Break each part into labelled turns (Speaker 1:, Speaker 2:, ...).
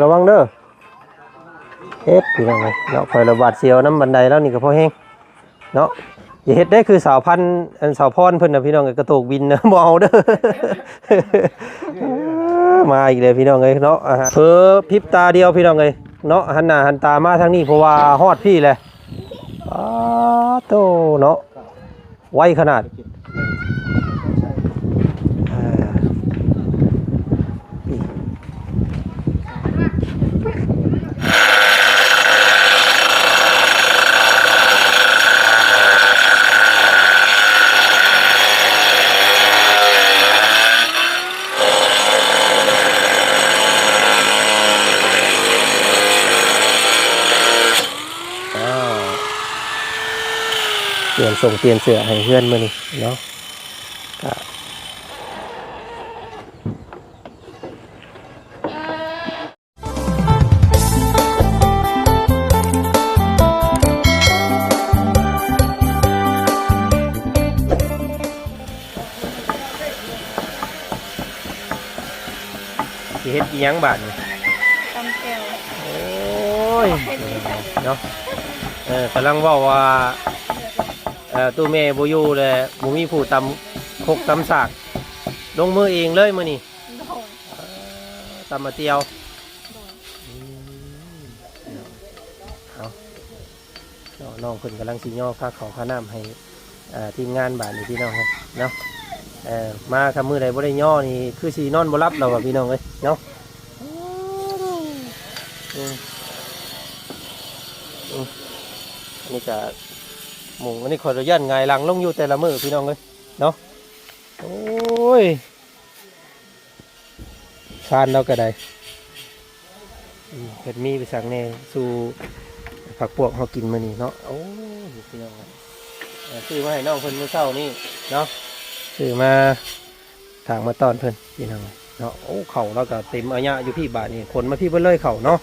Speaker 1: ระวังเด้อเฮ็ดพี่น้องเอ้ยเนาะคอยระบาดเสียวน้ำบันไดแล้วนี่ก็พอแห้งเนาะอย่าเฮ็ดได้คือสาวพันธุ์สาวพรเพิ่นน่ะพี่น้องเอ้ยกระโตกบินนะบ่เอาเด้อ มาอีกเลยพี่น้องเอ้ยเนาะเผลอพริบตาเดียวพี่น้องเอ้ยเนาะหันหน้าหันตามาทางนี้เพราะว่าฮอดพี่แหละอ้าโตเนาะไวขนาดเปลี่ยนส่งเปลี่ยนเสื้อให้เพื่อนมานี่เนาะสิเฮ็ดอีหยังบาดนี่ตำแก้วโอ้ยเนาะกำลังบอกว่าตู้เมย์บ่อยู่เลยบ่มีผู้ตำคกตำสากลงมือเองเลยมื้อนี้ตำมาเตียวเอาน้องเพิ่นกำลังสิย่อค่าข้าวค่าน้ำให้ทีมงานบ้านนี่พี่น้องครับเนาะมาทำมือใดบ่ได้ย่อนี่คือสินอนบ่หลับแล้วว่ะพี่น้องเอ้ยเนาะนี่ก็หมูอันนี้ขออนุญาตไงหลังลงอยู่แต่ละมือพี่น้องเลยเนาะโอ้ยทานเราก็ได้เห็ดมีไปสั่งแน่สู่ผักพวกเขากินมานี่เนาะโอ้ยพี่น้องซื้อมาให้น้องเพิ่นมื้อเช้านี่เนาะซื้อมาถางมาตอนเพิ่นพี่น้องเนาะโอ้เข่าเราก็เต็มอันยะอยู่พี่บาทนี่ขนมาพี่เพิ่นเลยเข่าเนาะ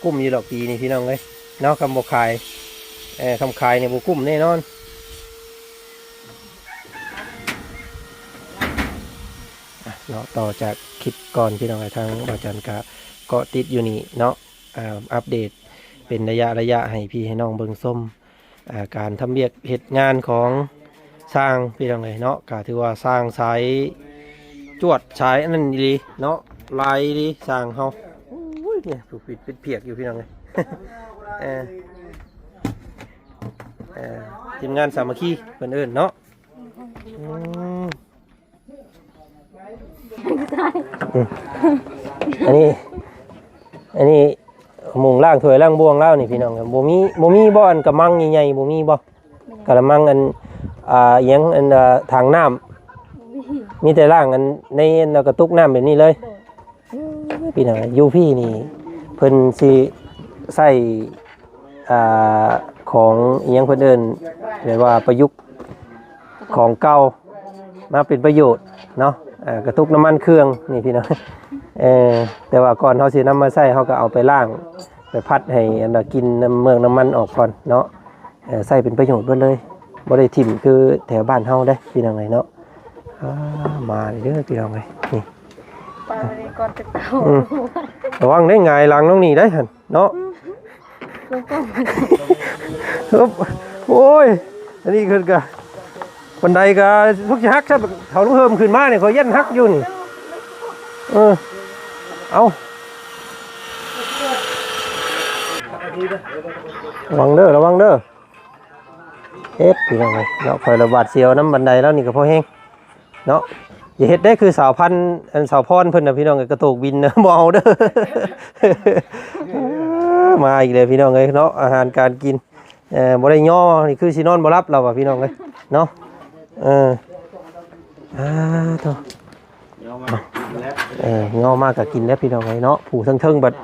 Speaker 1: กุ้มอยู่ดอกปีนี่พี่น้องเลยเนาะคำบอกขายคำขายเนี่ยบุกุ้มแน่นอนเนาะต่อจากคลิปก่อนพี่น้องทางบาจันกะเกาะติดอยู่นี่เนาะอัปเดตเป็นระยะให้พี่ให้น้องเบิ่งส้มการทำเบียกเหตุงานของสร้างพี่น้องเลยเนาะก็ถือว่าสร้างสายจวดสายนั่นดีเนาะลายดีสร้างเขาเนี่ยผูกปิดเป็นเพียกอยู่พี่น้องเลยทีมงานสามัคคีเพื่อนเอิญเนาะอันนี้มุงล่างถวยล่างบวงเล่านี่พี่น้องครับบ่มีบ่อันกระมังใหญ่ๆบ่มีบ่กระมังอันยังอันทางน้ำมีแต่ล่างอันในกระตุกน้ำแบบนี้เลยพี่น้องยูพี่นี่เพิ่นสิใส่ของยังเพิ่นเอิ้นเรียกว่าประยุกต์ของเก่ามาเป็นประโยชน์เนาะกระตุกน้ำมันเครื่องนี่พี่น้องแต่ว่าก่อนเขาสินำมาใส่เขาก็เอาไปล้างไปพัดให้อันกินน้ำมันออกก่อนเนาะใส่เป็นประโยชน์ด้วยเลยบ่ได้ถิ่มคือแถวบ้านเฮาได้พี่น้องไงเนาะมาเด้อพี่น้องไงนี่ปลาในก้อนตะเต่าระวังได้ไงหลังน้องนี่ได้หันเนาะโอ้ยอันนี้คือกับบันไดกับทุกชักใช่เขาลูกเฮิมขึ้นมาเนี่ยเขาเย็นฮักอยู่นี่เอาระวังเด้อเฮ็ดพี่น้องเลยเนาะคอยระบาดเสียวน้ำบันไดแล้วนี่ก็พอแห้งเนาะอย่าเฮ็ดได้คือสาวพันธุ์สาวพรเพิ่นน่ะพี่น้องกระโตกบินนะบ่เอาเด้อมาอีกเลยพี่น้องเลยเนาะอาหารการกินบ่ได้ย่อนี่คือสินอนบ่หลับเราว่ะพี่น้องเลยเนาะโตย่อมากก็กินแล้วพี่น้องเลยเนาะผู้เทิงๆบัด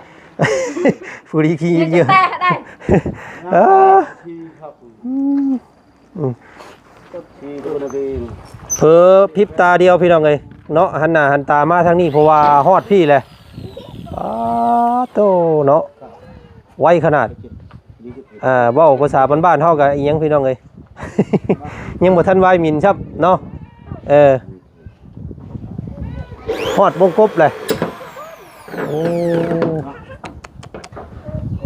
Speaker 1: ผู้ดีขี้เยอะได้เผลอพริบตาเดียวพี่น้องเลยเนาะหันหน้าหันตามาทางนี้เพราะว่าฮอดพี่แหละโตเนาะไวขนาดเว้าภาษาบ้านๆเฮาก็อีหยังพี่น้องเอ้ย ยังบ่ทันไหวมินครับเนาะฮอดวงกบเลย โอ้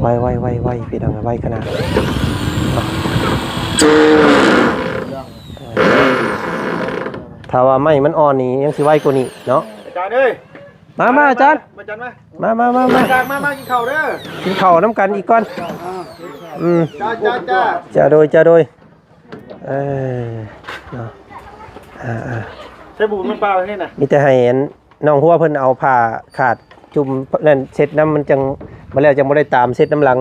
Speaker 1: ไวพี่น้องไวขนาดถ้าว่าไม่มันอ่อนนี่ยังสิไวกว่านี้เนาะ
Speaker 2: อาจารย์เอ้ย
Speaker 1: มาอาจารย์
Speaker 2: อาจารย์
Speaker 1: มา
Speaker 2: มากินข้าวเด้อ
Speaker 1: กินข้าวน้ำกันอีกก่อน
Speaker 2: จ้า
Speaker 1: จะโดยเนาะ
Speaker 2: ใช้บูดมันเปล่านี่น่ะ
Speaker 1: มีแต่ให้น้องหัวเพิ่นเอาผ้าขาดจุ่มนั่นเช็ดน้ำมันจังมาแล้วจังบ่ได้ตามเช็ดน้ำหลัง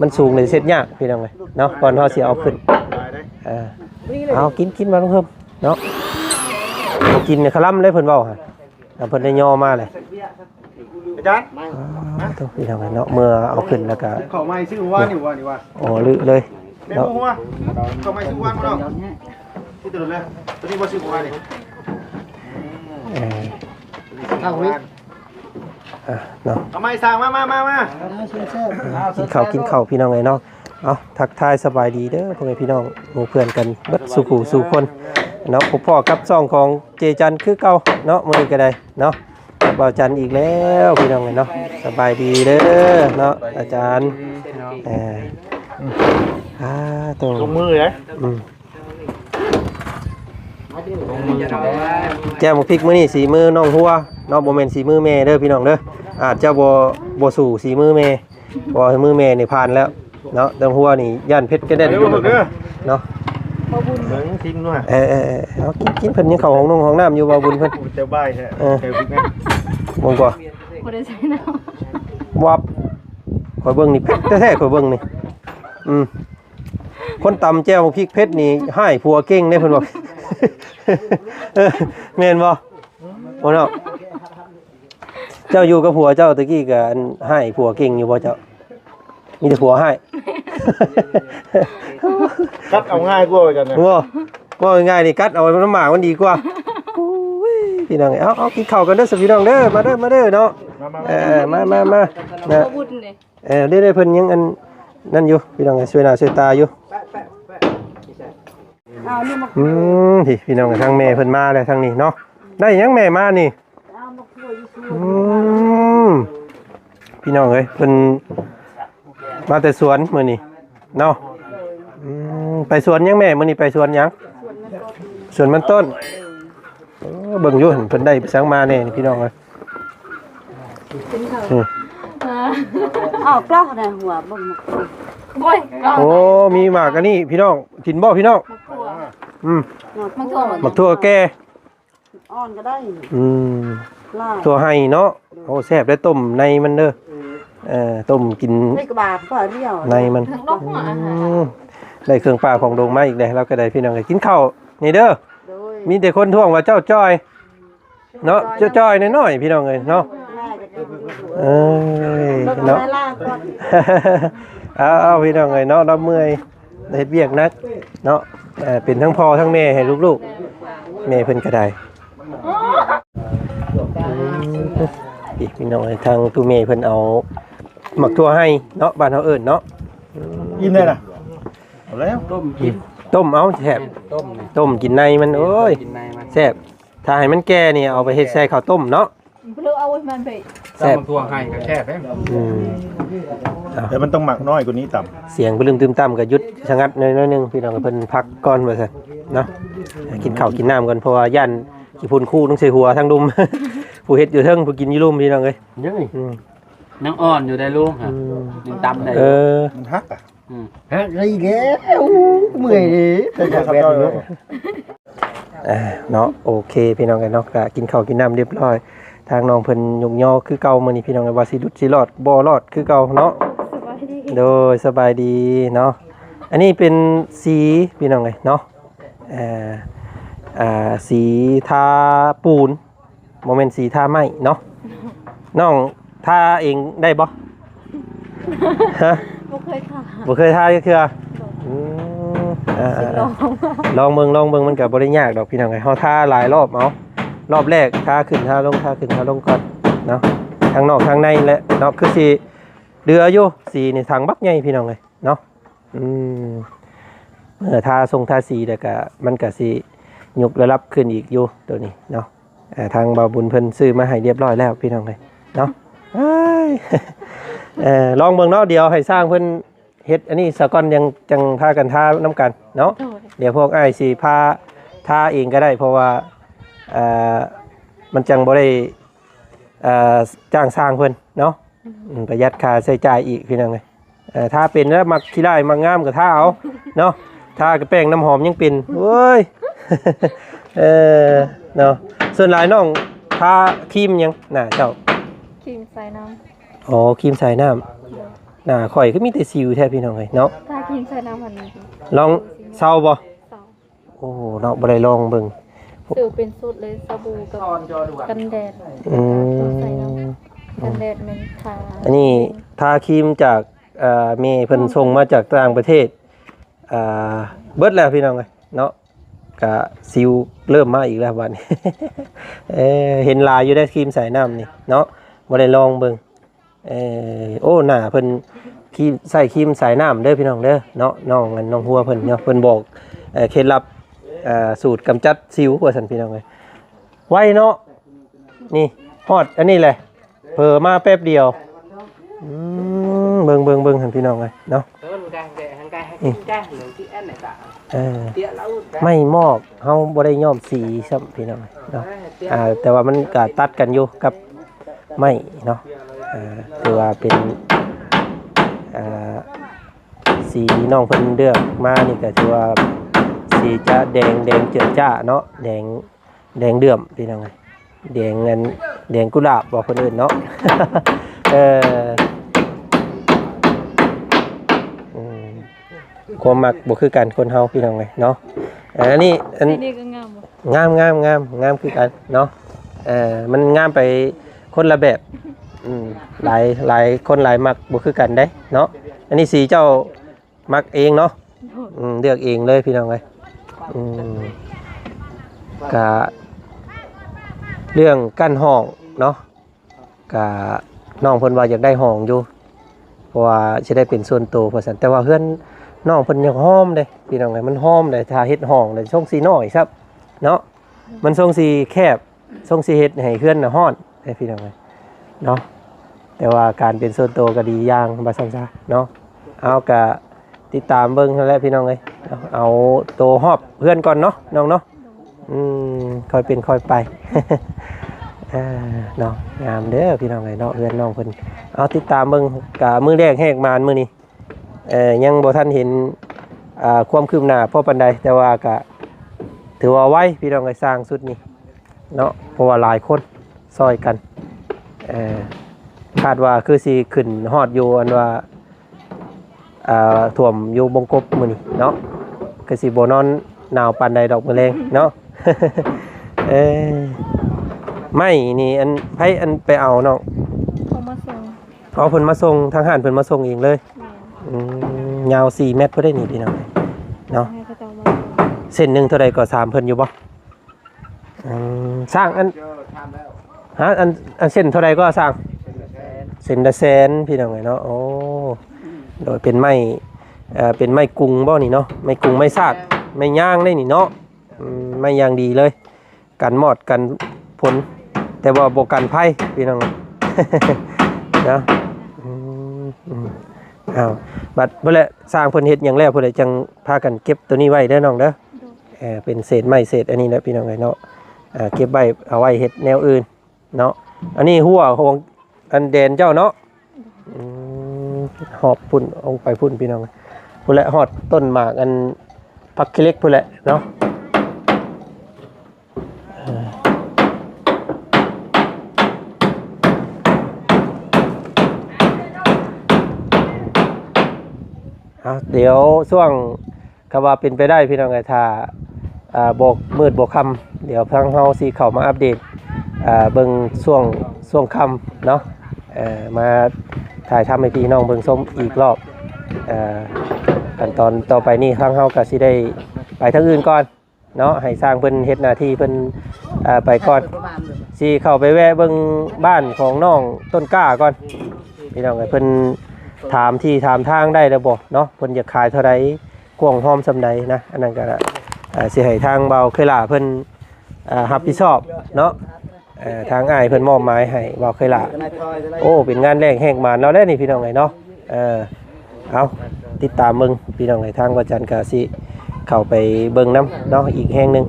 Speaker 1: มันสูงเลยเช็ดยากพี่น้องเอ้ยเนาะก่อนเฮาสิเอาขึ้นเอากินมาลงเพิ่มเนาะกินเนี่ยคลั่มเลยเพิ่นเว้าฮะเพิ่นได้ย่อมาเลย
Speaker 2: อาจารย์
Speaker 1: ต้องพี่น้องเนาะเมื่อเอาขึ้นแล้วก็
Speaker 2: เข้าไม้ซื้อว่านี่ว่า
Speaker 1: โอ้ลึเลย
Speaker 2: เนาะเข้าไม้ซื้อว่าบ่เนาะที่ตลอดเลยตัวนี้บ่ซื้อว่านี่
Speaker 1: เอาวิเนาะ
Speaker 2: เอาไม้สร้างมา
Speaker 1: กินข้าวพี่น้องเนาะเอาทักทายสบายดีเด้อพ่อแม่พี่น้องหมู่เพื่อนกันเบิดสู่คนเนาะพบพ่อกับซ่องของเจจันคือเก่าเนาะมื้อนี้ก็ได้เนาะบ่าวจันอีกแล้วพี่น้องเนาะสบายดีเด้อเนาะอาจารย์
Speaker 2: ตรงมือเลย
Speaker 1: แจ่วหมูพริกมื้อนี้สีมือน้องหัวเนาะบ่แม่นสีมือแม่เด้อพี่น้องเด้ออาจจะบ่สู่สีมือแม่บ่ให้มือแม่นี่ผ่านแล้วเนาะน้องหัวนี่ย่านเพชรก็ได้เนาะ
Speaker 2: บ่บุญเบิ่งทิ้งด้วย
Speaker 1: เอากินเพิ่นยังเข้าห้องน้ำอยู่บ่บุญเพิ่น
Speaker 2: เจ้าบ้ายแท้เจ้าพริกนะ
Speaker 1: บ่กว่า
Speaker 3: บ่ได้ใส่น้
Speaker 1: ำวับข่อยเบิ่งนี่เพชรแท้ๆข่อยเบิ่งนี่คนตำแจ่วพริกเพชรนี่ให้ผัวเก่งเด้เพิ่นบอกแม่นบ่บ่เนาะเจ้าอยู่กับผัวเจ้าตะกี้ก็ให้ผัวเก่งอยู่บ่เจ้ามีแต่ผัวให้
Speaker 2: กัดเอาง่ายกว่าจังนะ
Speaker 1: ว่าง่ายนี่กัดเอาน้ำหมากมันดีกว่าพี่น้องเอากินข้าวกันเด้อสิพี่น้องเด้อมาเด้อเนาะมานะได้เพิ่นยังอันนั่นอยู่พี่น้องช่วยหน้าช่วยตาอยู่พี่น้องทางแม่เพิ่นมาเลยทางนี้เนาะได้ยังแม่มานี่พี่น้องเอ้ยเพิ่นมาแต่สวนมื้อนี้เนาะไปสวนยังแม่มื้อนี้ไปสวนยังสวนมันต้นเบิ่งอยู่เพิ่นได้สังมาแน่พี่น้องเอ้ย
Speaker 3: อ้าวกล้องน่ะหัวบ่
Speaker 1: โอ้มีหมากอันนี้พี่น้องกินบ่พี่น้องหมักถั่วแก่
Speaker 3: อ่อนก็ได้
Speaker 1: ถั่วไห้เนาะโอ้แซ่บได้ต้มในมันเด้อต้มกิน
Speaker 3: ได้กระบาดก็เดียว
Speaker 1: ในมันได้เครื่องปลาของดงมาอีกแล้วเราก็ได้พี่น้องกินข้าวนี่เด้อมีแต่คนท่วงว่าเจ้าจ้อยเนาะเจ้าจ้อยน้อยๆพี่น้องเลยเนาะเนาะเอาพี่น้องเลยเนาะเราเมื่อยเฮ็ดเวียกนักเนาะเป็นทั้งพ่อทั้งแม่ให้ลูกๆแม่เพิ่นก็ได้พี่น้องทางตู้แม่เพิ่นเอาหมักทั่วให้เนาะบ้านเฮาเอิ้นเนาะ
Speaker 2: กินได้ล่ะเอาแล้ว
Speaker 1: ต้มเอาแซ่บต้มกินในมันโอ้ยแซ่บถ้าให้มันแก่นี่เอาไปเฮ็ดใส่ข้าวต้มเนาะ
Speaker 3: เอามันไป
Speaker 2: แซ่บทั่วให้ก็แซ่บแต่มันต้องหมักน้อยกว่านี้ต่
Speaker 1: ำเสียงบึ้มตึมต่ำก็หยุดชะงัดน้อยนึงพี่น้องเพิ่นพักก่อนว่าซั่นเนาะกินข้าวกินน้ำก่อนเพราะว่าย่านขี้พุ่นคู่ต้องใส่หัวทั้งดุมผู้เฮ็ดอยู่เทิงผู้กินอยู่ลุ่มพี่น้องเอ้ย
Speaker 4: น้ำอ่อนอยู่ได้ลุงฮะยังตำได้
Speaker 2: มันฮัก
Speaker 4: ฮักอะไรแล้วเมื่อยดิแต่จะแบบนี้
Speaker 1: เนาะโอเคพี่น้องกันเนาะก็กินข้าวกินน้ำเรียบร้อยทางน้องเพิ่นยกย่อคือเก่ามื้อนี้พี่น้องว่าสิดุดสิรอดบ่รอดคือเก่าเนาะโดยสบายดีเนาะอันนี้เป็นสีพี่น้องเอ้ยเนาะสีทาปูนโมเมนต์สีทาไม้เนาะน้องทาเองได้บ่ฮะบ่เคยทาก็คือลองเบิ่งมันก็บ่ได้ยากดอกพี่น้องเอ้ยเฮาทาหลายรอบเอารอบแรกทาขึ้นทาลงก่อนเนาะทางนอกทางในและเนาะคือสิเดืออยู่สีนี่ทางบักใหญ่พี่น้องเอ้ยเนาะทาทรงทาสีแต่ก็มันก็สิยกระดับขึ้นอีกอยู่ตัวนี้เนาะทางบ่าวบุญเพิ่นซื้อมาให้เรียบร้อยแล้วพี่น้องเลยเนาะ เอ้ยลองเบิ่งเนาะเดี๋ยวให้สร้างเพิ่นเฮ็ดอันนี้ซะก่อนยังจังพากันทาน้ำกันเนาะเดี๋ยวพวกอ้ายสิพาทาเองก็ได้เพราะว่ามันจังบ่ได้จ้างสร้างเพิ่นเนาะประหยัดค่าใช้จ่ายอีกพี่น้องเอ้ยถ้าเป็นแล้วมักขี้ได้มักงามก็ทาเอาเนาะทากับแป้งน้ำหอมยังเป็นโอ้ย เนาะส่วนหลายน้องทาครีมยังน่ะเจ้า
Speaker 5: ครีมใส่น้ำ
Speaker 1: อ๋อครีมใส่น้ำน่ะข่อยก็มีแต่สิวแท้พี่น้องเอ้ยเนาะ
Speaker 5: ถ้าครีมใส่น้ำมันนี้
Speaker 1: ลองเซาบ่
Speaker 5: สอง
Speaker 1: โอ้เนาะบ่ได้ลองเบิ่ง
Speaker 5: สื่อเป็นสูตรเลยสบู่กับกันแดด
Speaker 1: อืม
Speaker 5: ใส่น้ำกันแดดเมนทา
Speaker 1: อันนี้ทาครีมจากเมย์เพิ่นส่งมาจากต่างประเทศเบิดแล้วพี่น้องเอ้ยเนาะกะซิวเริ่มมาอีกแล้วบัดนี้ เห็นลายอยู่ได้ครีมใส่น้ำนี่เนาะบ่ได้ลองเบิ่งโอ้หน้าเพิ่นครีมใส่ครีมใส่น้ำเด้อพี่น้องเด้อเนาะน้องหัวเพิ่นเนาะเพิ่นบอกเคล็ดลับสูตรกำจัดสิวว่าซั่นพี่น้องเอ้ยไวเนาะนี่ฮอดอันนี้แหละเผลอมาแป๊บเดียวเบิ่งหั่นพี่น้องเอ้ยเนาะไม่มอกเฮาบ่ได้ย้อมสีซ้ำพี่น้องเอ้ยเนาะแต่ว่ามันก็ตัดกันอยู่กับไม้เนาะคือว่าเป็นสีน้องเพิ่นเลือกมานี่ก็ถือว่าสีจะแดงเจิดจ้าเนาะแดงเดือมพี่น้องเอ้ยแดงกุหลาบบอกคนอื่นเนาะ ความมักบ่คือกันคนเฮาพี่น้องเอ้ยเนาะอันนี้
Speaker 5: นี่ก็งามบ่
Speaker 1: งามคือกันเนาะมันงามไปคนละแบบหลายคนหลายมักบ่คือกันได้เนาะอันนี้สีเจ้ามักเองเนาะเลือกเองเลยพี่น้องเอ้ยกะเรื่องกั้นห้องเนาะกะน้องเพิ่นว่าอยากได้ห้องอยู่เพราะว่าสิได้เป็นส่วนตัวเพราะซั่นแต่ว่าเฮือนน้องเพิ่นยังหอมเด้พี่น้องเอ้ยมันหอมได้ถ้าเฮ็ดห้องได้ทรงสีน้อยครับเนาะมันทรงสีแคบทรงสีเฮ็ดให้เฮือนน่ะฮ้อนได้พี่น้องเอ้ยเนาะแต่ว่าการเป็นส่วนตัวก็ดีอย่างบ่ซั่นซะเนาะเอากะติดตามเบิ่งนั่นแหละพี่น้องเอ้ยเอาตัวฮอบเพื่อนก่อนเนาะน้องเนาะค่อยเป็นค่อยไป เนาะงามเด้อพี่น้องเอ้ยเนาะเพื่อนน้องเพิ่นเอาติดตามเบิ่งกะมื้อแรกแหกมานมื้อนี้ยังบ่ทันเห็นความคืบหน้าพอปานใดแต่ว่าก็ถือว่าไวพี่น้องเอ้ยสร้างสุดนี้เนาะเพราะว่าหลายคนซอยกันคาดว่าคือสิขึ้นฮอดอยู่อันว่าท่วมอยู่บงกบมื้อนี้เนาะก็สิบ่นอนหนาวปานใดดอกมื้อแลงเนาะ ไม่นี่อันไผอันไปเอาเนาะ
Speaker 5: เขามาส่ง
Speaker 1: เอาเพิ่นมาส่งทางห้านเพิ่นมาส่งเองเลยยาว4 เมตรเพิ่นได้นี่พี่น้องเนาะ
Speaker 5: ให้เขาจะมา
Speaker 1: เส้นหนึงเท่าใดก็3เพิ่นอยู่บ่สร้างอันฮะอันเส้นเท่าใดก็สร้างเส้นละแสนพี่น้องเนาะโอ้โดยเป็นไม้เป็นไม้กรุงบ่นี่เนาะไม้กรุงไม้ซากไม้ย่างได้นี่เนาะไม้ย่างดีเลยกันมอดกันผลแต่ว่าบ่กันไผพี่น้อง เนาะอ้าวบัดเพิ่นแหละสร้างเพิ่นเฮ็ดหยังแล้วเพิ่นเลยจังพากันเก็บตัวนี้ไว้เด้อน้องเด้อเป็นเศษไม้เศษอันนี้นะพี่น้องเนาะเก็บไว้เอาไว้เฮ็ดแนวอื่นเนาะอันนี้หัวของอันแดนเจ้าเนาะหอบพุ่นเอาไปพุ่นพี่น้องพุ่นแหละหอดต้นหมากอันพักเล็กพุ่นแหละเนาะเดี๋ยวช่วงคำว่าเป็นไปได้พี่น้องไงถ้าบอกมืดบอกคำเดี๋ยวทางเฮาสิเข้ามาอัปเดตเบิ่งช่วงคำเนาะมาถ่ายทำให้พี่น้องเบิ่งส้มอีกรอบขั้นตอนต่อไปนี่ทางเฮาก็สิได้ไปทางอื่นก่อนเนาะให้สร้างเพิ่นเฮ็ดหน้าที่เพิ่นไปก่อนสิเข้าไปแวะเบิ่งบ้านของน้องต้นกล้าก่อนพี่น้องไงเพิ่นถามที่ถามทางได้แล้วบ่เนาะเพิ่นอยากขายเท่าใดกว้างหอมซำใดนะอันนั้นก็สิให้ทางเบาเคยล่าเพิ่นรับผิดชอบเนาะ ทางอ้ายเพิ่นมอบหมายให้บ่าวเคยละโอ้เป็นงานแรกแห่งมานเราได้นี่พี่น้องเอ้ยเนาะเอาติดตามมึงพี่น้องเอ้ยทางว่าจันทร์ก็สิเข้าไปเบิ่งน้ำเนาะอีกแห่งหนึง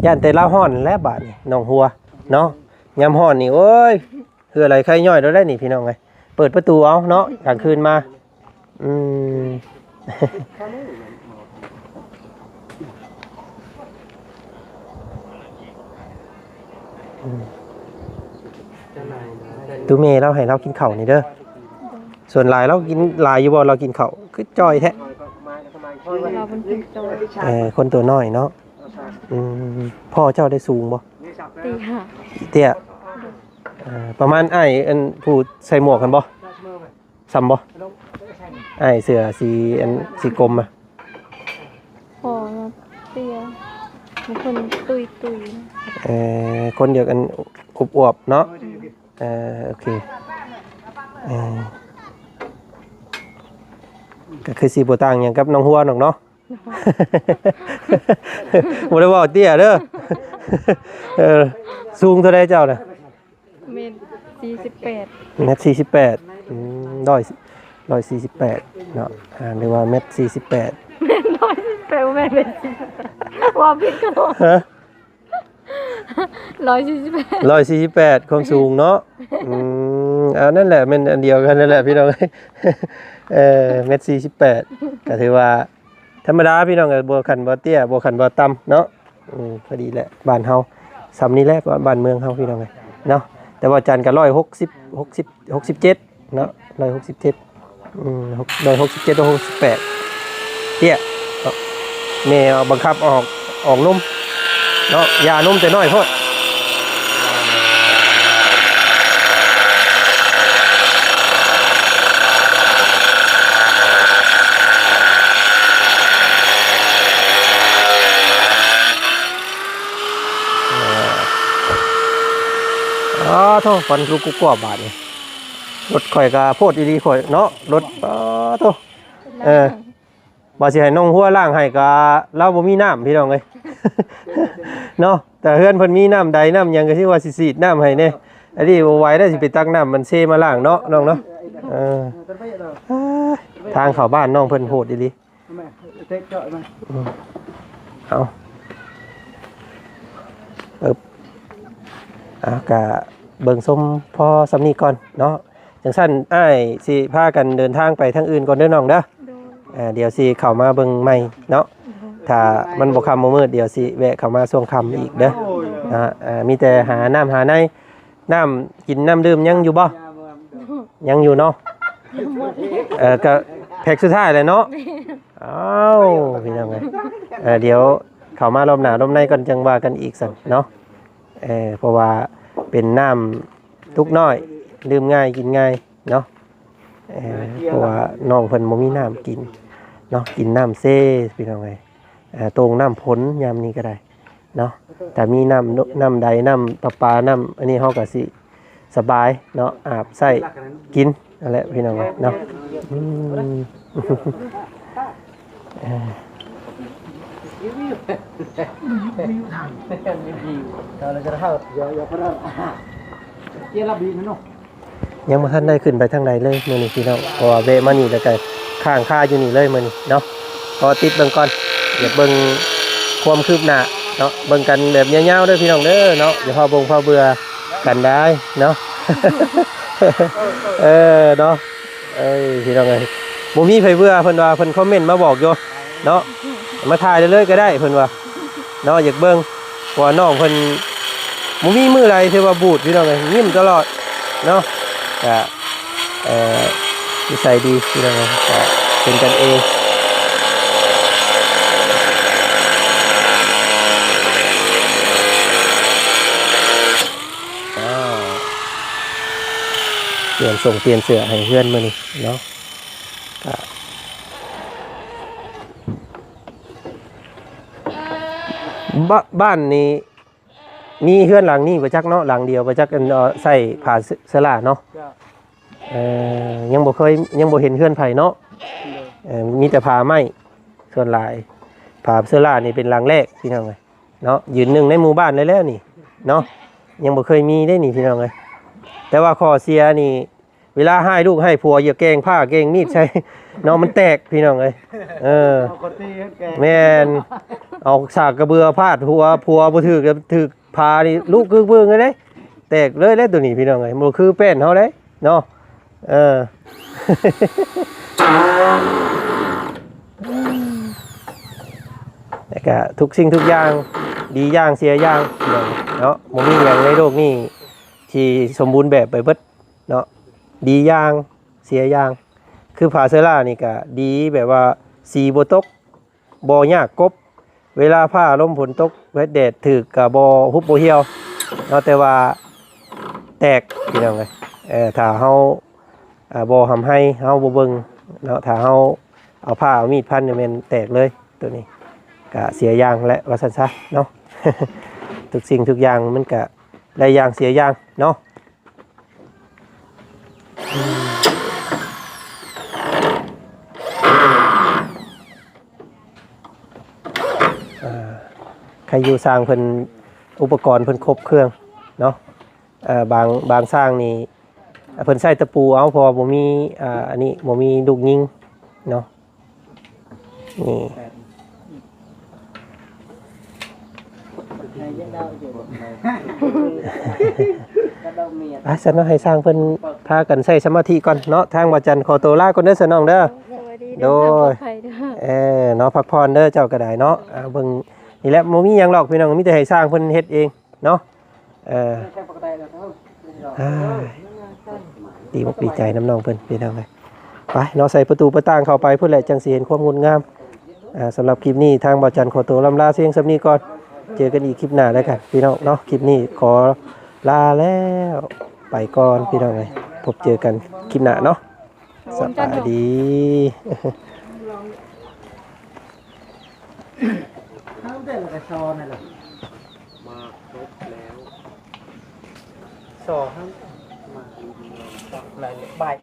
Speaker 1: ย่านแต่ละห้อนและบาดนี่น้องหัวเนาะยามห้อนนี่โอ้ยคืออะไรใครย่อยเราได้นี่พี่น้องเอ้ยเปิดประตูเอาเนาะกลางคืนมาตูเมเราให้เรากินข้าวนี่เด้อส่วนหลายเรากินหลายอยู่บ่เรากินข้าวคือจ้อยแท้
Speaker 5: เราเป็นคนโต
Speaker 1: คนตัวน้อยเนาะพ่อเจ้าได้สูงบ่
Speaker 5: ตีค่ะ
Speaker 1: เตี้ยประมาณอ้ายอันผู้ใส่หมวกกันบ่ซ้ำบ่อ้ายเสื้อสีอันสีกรมอ่ะ
Speaker 5: พอเตียเป็นคนตุย
Speaker 1: คนเดียวกันอวบๆเนาะโอเคก็คือสีโบต่างอย่างกับน้องหัวน้องเนาะ บ่ได้ว่าเตี้ยเด้อ สูงเท่าใดเจ้าน่ะ
Speaker 5: เมตร48
Speaker 1: เมตร48148เนาะหรือว่าเมตร48
Speaker 5: แม่แม่เป็นว่าผิดกันหรอ
Speaker 1: ฮะ
Speaker 5: 148
Speaker 1: ความสูงเนาะนั่นแหละเป็นอันเดียวกันนั่นแหละพี่น้อง เมตร48ก็ถือว่าธรรมดาพี่น้องก็บ่คันบ่เตี้ยบ่คันบ่ต่ำเนาะพอดีแหละบ้านเฮาซ้ำนี้แหละก็บ้านเมืองเฮาพี่น้องเนาะแต่ว่าจันทร์ก็167เนาะ167167 168เตี้ยแม่บังคับออกนมเนาะยานมแต่น้อยโพดโทษฟันลูกกุ๊กกว่าบาทนี่รถข่อยก็โพดอีหลีข่อยเนาะรถโทษบ่สิให้น้องหัวล้างให้ก็เราบ่มีน้ำพี่น้องเอ้ย เนาะแต่เฮือนเพิ่นมีน้ำใดน้ำหยังก็สิว่าสิสีดน้ำให้แน่อันนี้บ่ไหวได้สิไปตักน้ำมันเซมาล้างเนาะน้องเนาะทางเข้าบ้านน้องเพิ่นโหดอีหลีเอาก็เบิ่งส้มพอสำนีก่อนเนาะจังซั่นอ้ายสิพากันเดินทางไปทางอื่นก่อนเด้อน้องเด้อเดี๋ยวสิเข้ามาเบิ่งใหม่เนาะถ้ามันบ่ค่ำบ่มืดเดี๋ยวสิแวะเข้ามาช่วงค่ำอีกเด้อมีแต่หาน้ำหาในน้ำกินน้ำดื่มยังอยู่บ่ยังอยู่เนาะก็แพ็กสุดท้ายเลยเนาะอ้าวพี่น้องเอ้ยเดี๋ยวเข้ามารอบหน้ารอบในก่อนจังว่ากันอีกสั่นเนาะเพราะว่าเป็นน้ำทุกน้อยดื่มง่ายกินง่ายเนาะเพราะว่าน้องเพิ่นบ่มีน้ำกินเนาะกินน้ำเซ่พี่น้องไงตรงน้ำพ้นยามนี้ก็ได้เนาะแต่มีน้ำใดน้ำประปาน้ำอันนี้เฮาก็สิสบายเนาะอาบใส่กินนั่นแหละพี่น้องไงเนาะยังบ่ทันได้ขึ้นไปทางใดเลยมื้อนี้พี่น้องเพราะว่าเวะมานี่แล้วก็ข้างค่าอยู่นี่เลยมื้อนี้เนาะพอติดเบิ่งก่อนอยากเบิ่งความคืบหน้าเนาะเบิ่งกันแบบยาวๆเด้อพี่น้องเด้อเนาะอย่าพอเบื่อกันได้เนาะ เนาะพี่น้องเอ้ยบ่มีไผเบื่อเพิ่นว่าเพิ่นคอมเมนต์มาบอกอยู่เนาะมาถ่ายเลยก็ได้เพิ่นว่าเนาะอยากเบิ่งว่าน้องเพิ่นบ่มีมื้อใดที่ว่าบูดพี่น้องเอ้ยยิ้มตลอดเนาะก็นิสัยดีพี่น้องเอ้ยก็เป็นกันเองเปลี่ยนเสื้อให้เพื่อนมื้อนี้เนาะก็ บ้านนี้มีเฮือนหลังนี้บ่จักเนาะหลังเดียวบ่จักกันใส่ผ้าสลาเนาะยังบ่เห็นเฮือนไผเนาะมีแต่ผ้าไม้ส่วนหลายผ้าสลานี่เป็นหลังแรกพี่น้องเอ้ยเนาะยืนหนึ่งในหมู่บ้านเลยแล้วนี่เนาะยังบ่เคยมีได้นี่พี่น้องเอ้ยแต่ว่าข้อเสียนี่เวลาให้ลูกให้ผัวอย่าแกล้งผ้าแกล้งมีดใช่เนาะมันแตกพี่น้องเอ้ยแม่นเอาสากกระเบือพาดหัวผัวบ่ถึกพานี่ลูกกึกเบิ่งเลยเด้แตกเลยแล้วตัวนี้พี่น้องเอ้ยมันคือแป้นเฮาเด้เนาะแต่ก็ทุกสิ่งทุกอย่างดีอย่างเสียอย่างเนาะบ่มีหยังในโลกนี้ที่สมบูรณ์แบบไปเบิดเนาะดีอย่างเสียอย่างคือผาเซล่านี่ก็ดีแบบว่าสีบ่ตกบ่ยากกบเวลาผ้าลมฝนตกแดดถึกก็บ่ฮุบบ่เหี่ยวเนาะแต่ว่าแตกพี่น้องเอ้ยถ้าเฮาบ่ทำให้เฮาบ่เบิ่งเนาะถ้าเฮาเอาผ้าเอามีดพันเนี่ยมันแตกเลยตัวนี้ก็เสียอย่างและว่าซั่นซะเนาะ ทุกสิ่งทุกอย่างมันก็ได้อย่างเสียอย่างเนาะใครอยู่สร้างเพิ่นอุปกรณ์เพิ่นครบเครื่องเนาะบางสร้างนี่เพิ่นใส่ตะปูเอาพอบ่มีอันนี้บ่มีลูกยิงเนาะนี่ฉันให้สร้างเพิ่นพากันใช้สมาธิก่อนเนาะทางบ่จันขอตัวลาก่อนเด้อสนองเด้อโดยเนาะพักผ่อนเด้อเจ้าก็ได้เนาะเบิ่งนี่แหละบ่มีหยังหรอกพี่น้องมีแต่ให้สร้างเพิ่นเฮ็ดเองเนาะดีอกดีใจน้ำน้องเพิ่นพี่น้องเลยไปเนาะใส่ประตูประต่างเข้าไปเพื่อแหละจังสิเห็นความงดงามสำหรับคลิปนี้ทางบ่จันขอตัวลำลาเสียงสำนี้ก่อนเจอกันอีกคลิปหน้าแล้วกันพี่น้องเนาะคลิปนี้ขอลาแล้วไปก่อนพี่น้องเลยพบเจอกันคลิปหน้าเนาะสวัสดี
Speaker 4: เขาได้ละกระชอนั่นแหละมาครบแล้ว
Speaker 1: สองมาหลายใบ